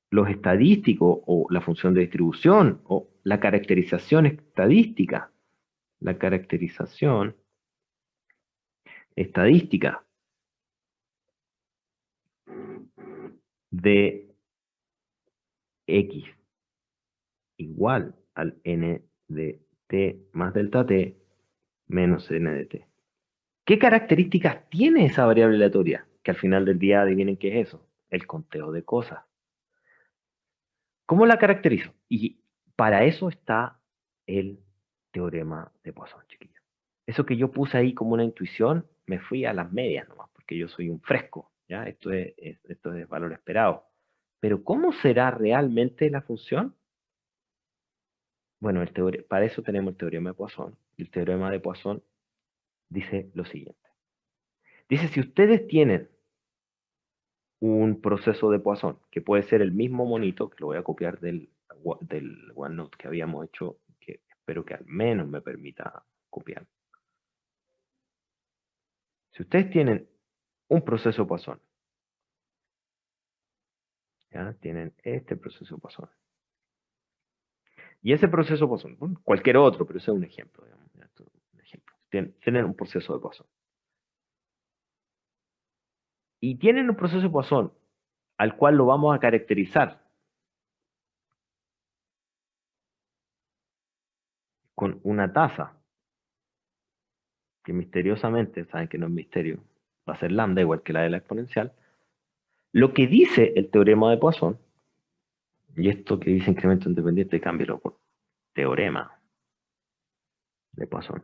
los estadísticos o la función de distribución o la caracterización estadística? La caracterización estadística de x igual al n de t más delta t menos n de t. ¿Qué características tiene esa variable aleatoria? Que al final del día adivinen qué es eso, el conteo de cosas. ¿Cómo la caracterizo? Y para eso está el teorema de Poisson, chiquillos. Eso que yo puse ahí como una intuición, me fui a las medias nomás, porque yo soy un fresco, ¿ya? Esto es valor esperado. Pero ¿cómo será realmente la función? Bueno, para eso tenemos el teorema de Poisson. El teorema de Poisson dice lo siguiente. Dice, si ustedes tienen un proceso de Poisson, que puede ser el mismo monito, que lo voy a copiar del OneNote que habíamos hecho, que espero que al menos me permita copiar. Si ustedes tienen un proceso Poisson, ¿ya? Tienen este proceso Poisson. Y ese proceso Poisson, bueno, cualquier otro, pero ese es un ejemplo, digamos, un ejemplo. Tienen un proceso de Poisson. y tienen un proceso de Poisson al cual lo vamos a caracterizar con una tasa que misteriosamente, saben que no es misterio, va a ser lambda igual que la de la exponencial, lo que dice el teorema de Poisson, y esto que dice incremento independiente, cámbialo por teorema de Poisson.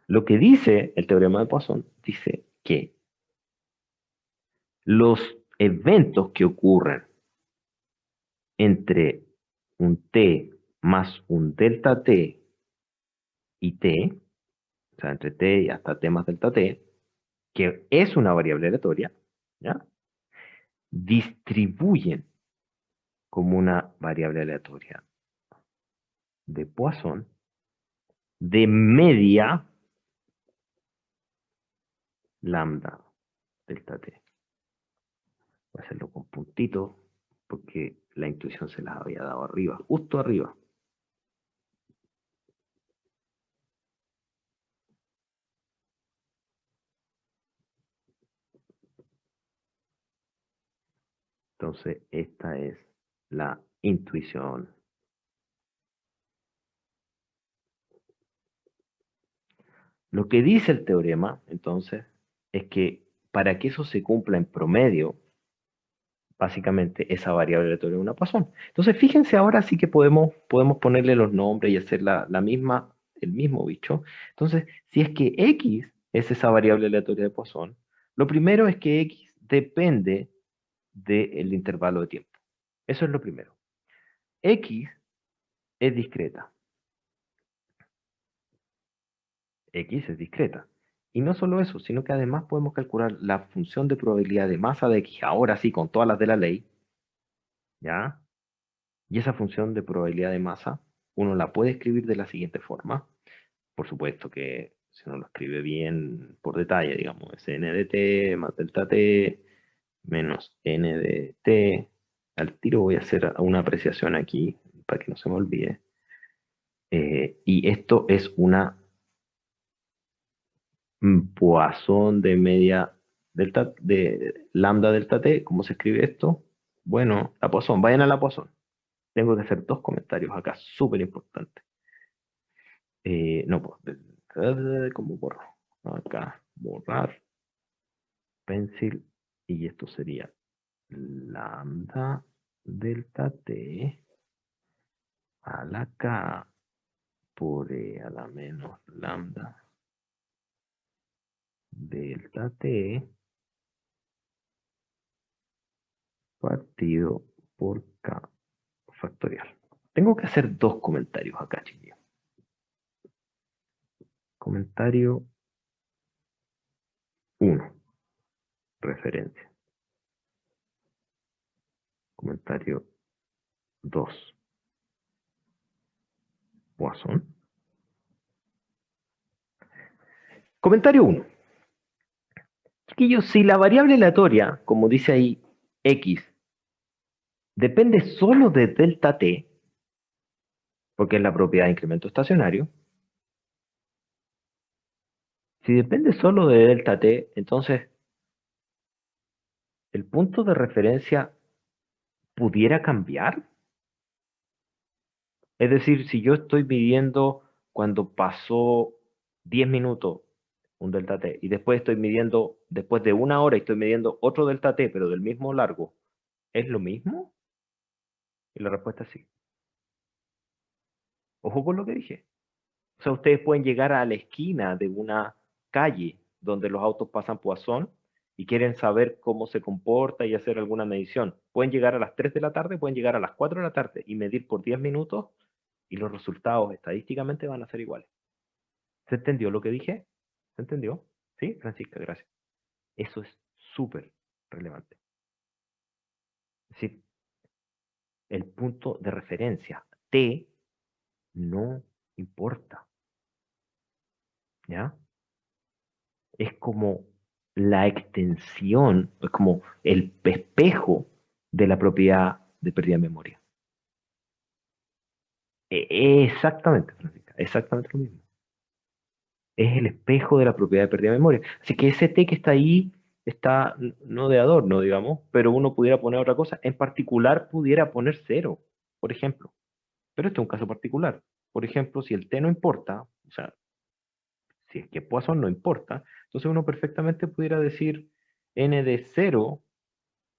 Lo que dice el teorema de Poisson dice que los eventos que ocurren entre un t más un delta t y t, o sea, entre t y hasta t más delta t, que es una variable aleatoria, ¿ya? Distribuyen como una variable aleatoria de Poisson de media lambda delta t. Voy a hacerlo con puntitos porque la intuición se las había dado arriba, justo arriba. Entonces, esta es la intuición. Lo que dice el teorema, entonces, es que para que eso se cumpla en promedio, básicamente esa variable aleatoria es una Poisson. Entonces, fíjense ahora sí que podemos ponerle los nombres y hacer el mismo bicho. Entonces, si es que x es esa variable aleatoria de Poisson, lo primero es que x depende del intervalo de tiempo. Eso es lo primero. X es discreta. X es discreta. Y no solo eso, sino que además podemos calcular la función de probabilidad de masa de X, ahora sí, con todas las de la ley, ¿ya? Y esa función de probabilidad de masa, uno la puede escribir de la siguiente forma. Por supuesto que si uno lo escribe bien por detalle, digamos, es n de t más delta t menos n de t. Al tiro voy a hacer una apreciación aquí, para que no se me olvide. Y esto es una Poisson de media de lambda delta t. ¿Cómo se escribe esto? Bueno, la Poisson, vayan a la Poisson. Tengo que hacer dos comentarios acá, súper importantes. No, pues, ¿cómo borro? Acá, borrar, pencil, y esto sería lambda delta t a la k por e a la menos lambda delta t partido por k factorial. Tengo que hacer dos comentarios acá, chiquillos. Comentario 1, referencia. Comentario 2, Poisson. Comentario 1. Chiquillos, si la variable aleatoria, como dice ahí, x, depende solo de delta t, porque es la propiedad de incremento estacionario, si depende solo de delta t, entonces el punto de referencia pudiera cambiar. Es decir, si yo estoy midiendo cuando pasó 10 minutos un delta t y después estoy midiendo después de una hora y estoy midiendo otro delta t, pero del mismo largo, ¿es lo mismo? Y la respuesta es sí. Ojo con lo que dije. O sea, ustedes pueden llegar a la esquina de una calle donde los autos pasan Poisson y quieren saber cómo se comporta y hacer alguna medición. Pueden llegar a las 3 de la tarde, pueden llegar a las 4 de la tarde y medir por 10 minutos y los resultados estadísticamente van a ser iguales. ¿Se entendió lo que dije? ¿Se entendió? ¿Sí, Francisca? Gracias. Eso es súper relevante. Es decir, el punto de referencia, T, no importa. ¿Ya? Es como la extensión, es como el espejo de la propiedad de pérdida de memoria. Exactamente, Francisca, exactamente lo mismo. Es el espejo de la propiedad de pérdida de memoria. Así que ese T que está ahí está no de adorno, digamos, pero uno pudiera poner otra cosa. En particular, pudiera poner 0, por ejemplo. Pero este es un caso particular. Por ejemplo, si el t no importa, o sea, si es que Poisson no importa, entonces uno perfectamente pudiera decir n de 0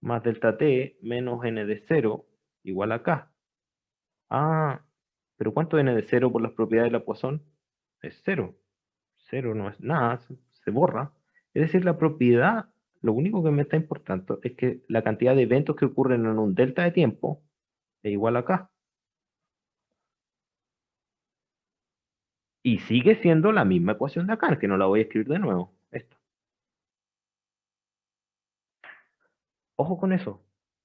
más delta t menos n de 0 igual a k. Ah, pero ¿cuánto n de 0 por las propiedades de la Poisson? Es 0. 0 no es nada, se borra. Es decir, la propiedad, lo único que me está importando es que la cantidad de eventos que ocurren en un delta de tiempo es igual a k. Y sigue siendo la misma ecuación de acá, que no la voy a escribir de nuevo. Esta. Ojo con eso,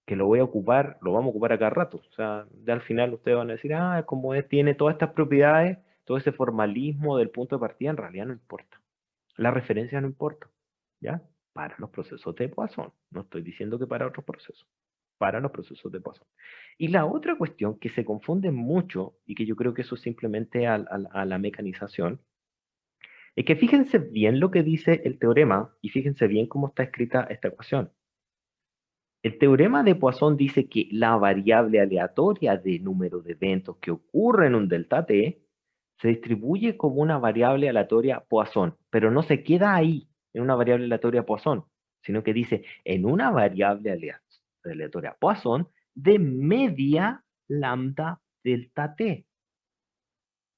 que lo voy a ocupar, lo vamos a ocupar a cada rato. O sea, ya al final ustedes van a decir, ah, como es, tiene todas estas propiedades, todo ese formalismo del punto de partida, en realidad no importa. La referencia no importa, ¿ya? Para los procesos de Poisson. No estoy diciendo que para otros procesos. Para los procesos de Poisson. Y la otra cuestión que se confunde mucho, y que yo creo que eso es simplemente a la mecanización, es que fíjense bien lo que dice el teorema y fíjense bien cómo está escrita esta ecuación. El teorema de Poisson dice que la variable aleatoria de número de eventos que ocurre en un delta t se distribuye como una variable aleatoria Poisson, pero no se queda ahí en una variable aleatoria Poisson, sino que dice en una variable aleatoria Poisson de media lambda delta t.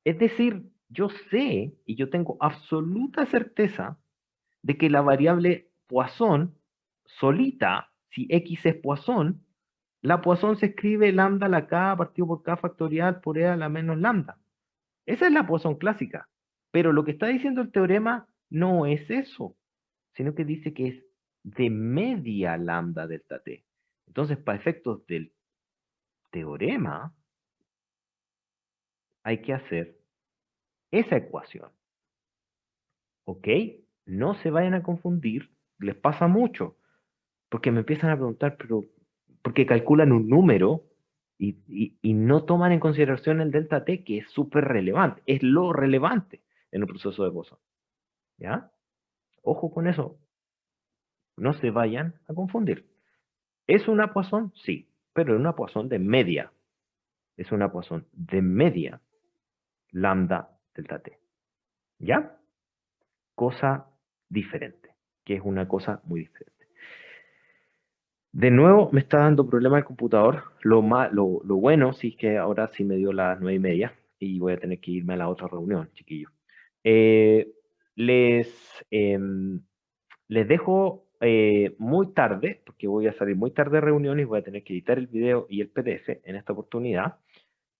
Es decir, yo sé y yo tengo absoluta certeza de que la variable Poisson solita, si x es Poisson, la Poisson se escribe lambda a la k partido por k factorial por e a la menos lambda. Esa es la Poisson clásica. Pero lo que está diciendo el teorema no es eso, sino que dice que es de media lambda delta t. Entonces, para efectos del teorema, hay que hacer esa ecuación. ¿Ok? No se vayan a confundir, les pasa mucho, porque me empiezan a preguntar, pero, porque calculan un número y no toman en consideración el delta t, que es súper relevante, es lo relevante en el proceso de Poisson. ¿Ya? Ojo con eso, no se vayan a confundir. ¿Es una Poisson? Sí, pero es una Poisson de media. Es una Poisson de media lambda delta t. ¿Ya? Cosa diferente, que es una cosa muy diferente. De nuevo me está dando problema el computador. Lo bueno sí es que ahora sí me dio las 9:30 y voy a tener que irme a la otra reunión, chiquillos. Eh, les, em, les dejo muy tarde, porque voy a salir muy tarde de reunión y voy a tener que editar el video y el PDF en esta oportunidad.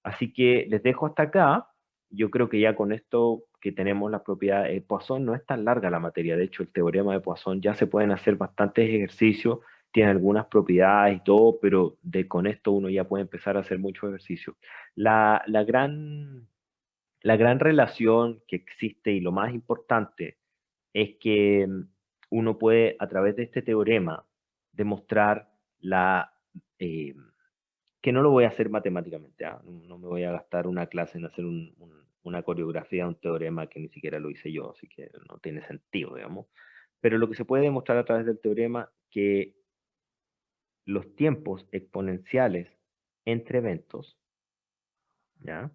Así que les dejo hasta acá. Yo creo que ya con esto que tenemos la propiedad de Poisson no es tan larga la materia. De hecho, el teorema de Poisson ya se pueden hacer bastantes ejercicios, tiene algunas propiedades y todo, pero con esto uno ya puede empezar a hacer muchos ejercicios. La gran relación que existe y lo más importante es que uno puede, a través de este teorema, demostrar eh, que no lo voy a hacer matemáticamente, ¿ah? No me voy a gastar una clase en hacer una coreografía, un teorema que ni siquiera lo hice yo, así que no tiene sentido, digamos. Pero lo que se puede demostrar a través del teorema que los tiempos exponenciales entre eventos, ¿ya?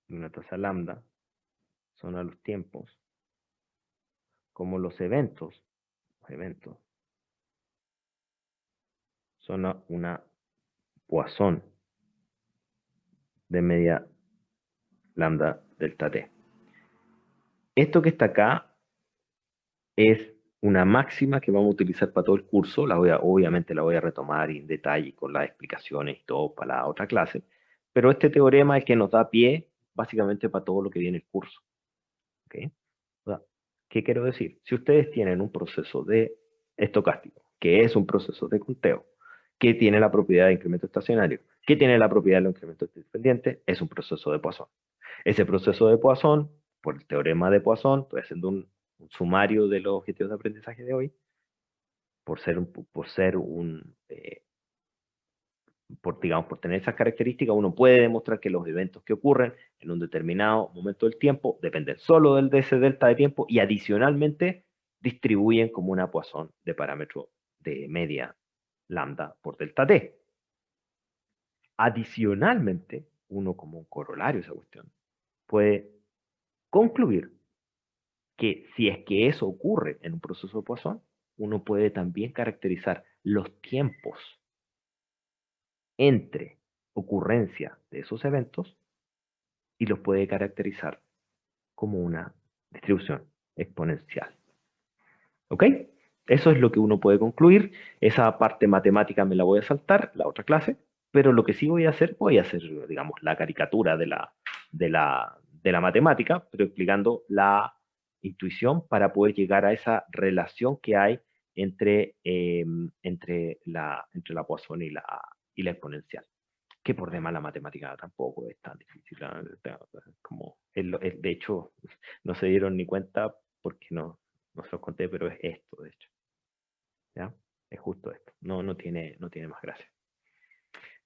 De una tasa lambda, son a los tiempos, como los eventos son a una Poisson de media lambda delta t. Esto que está acá es una máxima que vamos a utilizar para todo el curso. Obviamente la voy a retomar en detalle con las explicaciones y todo para la otra clase. Pero este teorema es el que nos da pie básicamente para todo lo que viene el curso. ¿Okay? O sea, ¿qué quiero decir? Si ustedes tienen un proceso de estocástico, que es un proceso de conteo, que tiene la propiedad de incremento estacionario, que tiene la propiedad de incremento independiente, es un proceso de Poisson. Ese proceso de Poisson, por el teorema de Poisson, estoy haciendo un sumario de los objetivos de aprendizaje de hoy, digamos, por tener esas características, uno puede demostrar que los eventos que ocurren en un determinado momento del tiempo dependen solo del de ese delta de tiempo y adicionalmente distribuyen como una Poisson de parámetro de media lambda por delta t. Adicionalmente, uno como un corolario de esa cuestión, puede concluir que si es que eso ocurre en un proceso de Poisson, uno puede también caracterizar los tiempos entre ocurrencia de esos eventos y los puede caracterizar como una distribución exponencial. ¿Ok? Eso es lo que uno puede concluir. Esa parte matemática me la voy a saltar, la otra clase, pero lo que sí voy a hacer, digamos, la caricatura de la matemática, pero explicando la intuición para poder llegar a esa relación que hay entre la Poisson y la exponencial. Que por demás la matemática tampoco es tan difícil. De hecho, no se dieron ni cuenta porque no se los conté, pero es esto, de hecho. ¿Ya? Es justo esto. No tiene más gracia.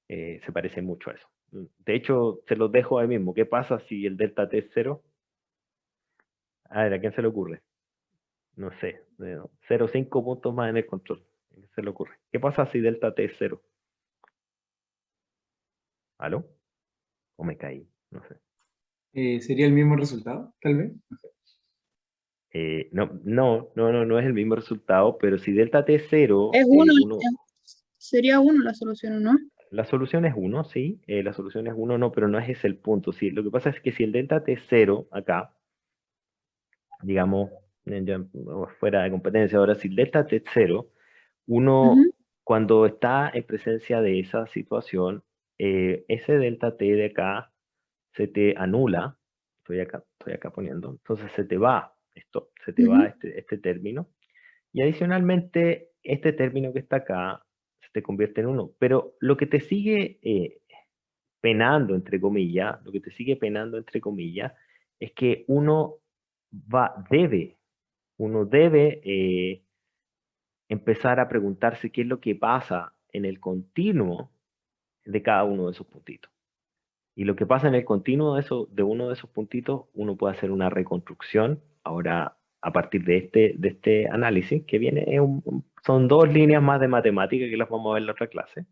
Se parece mucho a eso. De hecho, se los dejo ahí mismo. ¿Qué pasa si el delta t es 0? A ver, ¿a quién se le ocurre? No sé. 0,5 puntos más en el control. ¿A quién se le ocurre? ¿Qué pasa si delta t es 0? ¿Aló? ¿O me caí? No sé. ¿Sería el mismo resultado, tal vez? No sé. No es el mismo resultado, pero si delta t es 0, Es uno, sería uno la solución, ¿no? la solución es 1, sí, la solución es 1, no, pero no es ese el punto. Sí, lo que pasa es que si el delta t es 0 acá, digamos, ya fuera de competencia ahora, si el delta t es 0, uno cuando está en presencia de esa situación, ese delta t de acá se te anula, estoy acá poniendo, entonces se te va esto, se te va este término, y adicionalmente este término que está acá se te convierte en 1, pero lo que te sigue penando, entre comillas, es que uno debe empezar a preguntarse qué es lo que pasa en el continuo de cada uno de esos puntitos. Y lo que pasa en el continuo de uno de esos puntitos, uno puede hacer una reconstrucción ahora a partir de este análisis que viene, son 2 líneas más de matemática que las vamos a ver en la otra clase,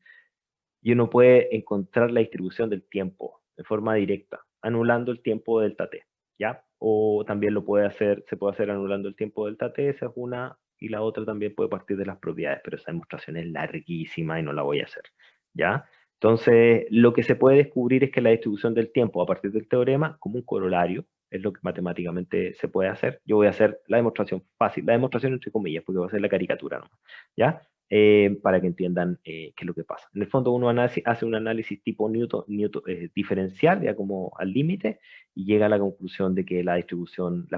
y uno puede encontrar la distribución del tiempo de forma directa, anulando el tiempo delta t, ¿ya? O también se puede hacer anulando el tiempo delta t, esa es una, y la otra también puede partir de las propiedades, pero esa demostración es larguísima y no la voy a hacer, ¿ya? Entonces, lo que se puede descubrir es que la distribución del tiempo a partir del teorema, como un corolario, es lo que matemáticamente se puede hacer. Yo voy a hacer la demostración fácil, la demostración entre comillas, porque voy a hacer la caricatura, ¿no? ¿Ya? Para que entiendan qué es lo que pasa. En el fondo uno hace un análisis tipo diferencial, ya como al límite, y llega a la conclusión de que la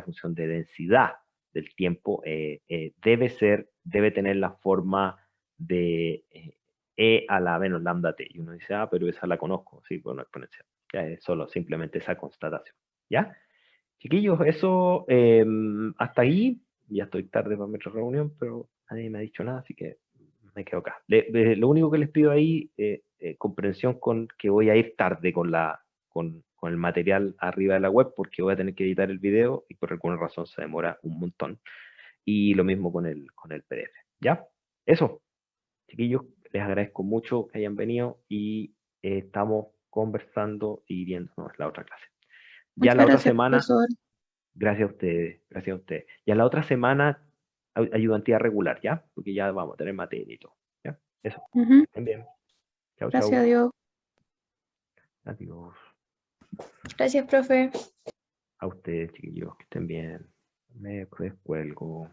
función de densidad del tiempo debe tener la forma de e a la menos lambda t. Y uno dice, pero esa la conozco, sí, bueno, exponencial. Ya es solo simplemente esa constatación. ¿Ya? Chiquillos, eso hasta ahí. Ya estoy tarde para nuestra reunión, pero nadie me ha dicho nada, así que me quedo acá. Lo único que les pido ahí, comprensión con que voy a ir tarde con el material arriba de la web, porque voy a tener que editar el video y por alguna razón se demora un montón. Y lo mismo con el PDF. ¿Ya? Eso, chiquillos, les agradezco mucho que hayan venido y estamos conversando y viéndonos la otra clase. Ya Muchas la otra gracias, semana, profesor. gracias a ustedes, gracias a ustedes. Ya la otra semana, ayudantía regular, ¿ya? Porque ya vamos a tener materia y todo, ¿ya? Eso, estén bien. Chao, Gracias a chao. Dios. Adiós. Gracias, profe. A ustedes, chiquillos, que estén bien. Me descuelgo.